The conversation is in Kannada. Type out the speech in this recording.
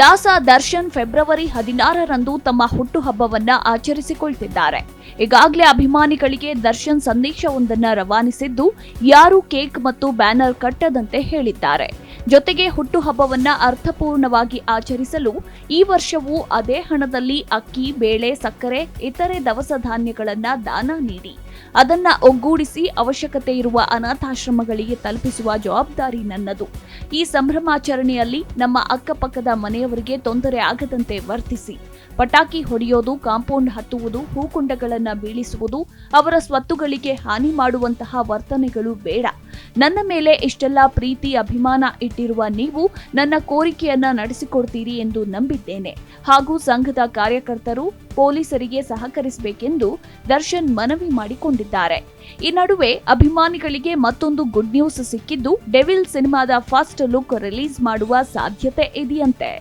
ದಾಸ ದರ್ಶನ್ ಫೆಬ್ರವರಿ 16ರಂದು ತಮ್ಮ ಹುಟ್ಟುಹಬ್ಬವನ್ನ ಆಚರಿಸಿಕೊಳ್ತಿದ್ದಾರೆ. ಈಗಾಗಲೇ ಅಭಿಮಾನಿಗಳಿಗೆ ದರ್ಶನ್ ಸಂದೇಶವೊಂದನ್ನು ರವಾನಿಸಿದ್ದು, ಯಾರು ಕೇಕ್ ಮತ್ತು ಬ್ಯಾನರ್ ಕಟ್ಟದಂತೆ ಹೇಳಿದ್ದಾರೆ. ಜೊತೆಗೆ ಹುಟ್ಟುಹಬ್ಬವನ್ನ ಅರ್ಥಪೂರ್ಣವಾಗಿ ಆಚರಿಸಲು ಈ ವರ್ಷವೂ ಅದೇ ಹಣದಲ್ಲಿ ಅಕ್ಕಿ, ಬೇಳೆ, ಸಕ್ಕರೆ, ಇತರೆ ದವಸ ಧಾನ್ಯಗಳನ್ನ ದಾನ ನೀಡಿ ಅದನ್ನ ಒಗ್ಗೂಡಿಸಿ ಅವಶ್ಯಕತೆ ಇರುವ ಅನಾಥಾಶ್ರಮಗಳಿಗೆ ತಲುಪಿಸುವ ಜವಾಬ್ದಾರಿ ನನ್ನದು. ಈ ಸಂಭ್ರಮಾಚರಣೆಯಲ್ಲಿ ನಮ್ಮ ಅಕ್ಕಪಕ್ಕದ ಮನೆಯವರಿಗೆ ತೊಂದರೆ ಆಗದಂತೆ ವರ್ತಿಸಿ. ಪಟಾಕಿ ಹೊಡೆಯೋದು, ಕಾಂಪೌಂಡ್ ಹತ್ತುವುದು, ಹೂಕುಂಡಗಳನ್ನ ಬೀಳಿಸುವುದು, ಅವರ ಸ್ವತ್ತುಗಳಿಗೆ ಹಾನಿ ಮಾಡುವಂತಹ ವರ್ತನೆಗಳು ಬೇಡ. ನನ್ನ ಮೇಲೆ ಇಷ್ಟೆಲ್ಲ ಪ್ರೀತಿ ಅಭಿಮಾನ ಇಟ್ಟಿರುವ ನೀವು ನನ್ನ ಕೋರಿಕೆಯನ್ನ ನಡೆಸಿಕೊಡ್ತೀರಿ ಎಂದು ನಂಬಿದ್ದೇನೆ ಹಾಗೂ ಸಂಘದ ಕಾರ್ಯಕರ್ತರು ಪೊಲೀಸರಿಗೆ ಸಹಕರಿಸಬೇಕೆಂದು ದರ್ಶನ್ ಮನವಿ ಮಾಡಿಕೊಂಡಿದ್ದಾರೆ. ಈ ನಡುವೆ ಅಭಿಮಾನಿಗಳಿಗೆ ಮತ್ತೊಂದು ಗುಡ್ ನ್ಯೂಸ್ ಸಿಕ್ಕಿದ್ದು, ಡೆವಿಲ್ ಸಿನಿಮಾದ ಫಸ್ಟ್ ಲುಕ್ ರಿಲೀಸ್ ಮಾಡುವ ಸಾಧ್ಯತೆ ಇದೆಯಂತೆ.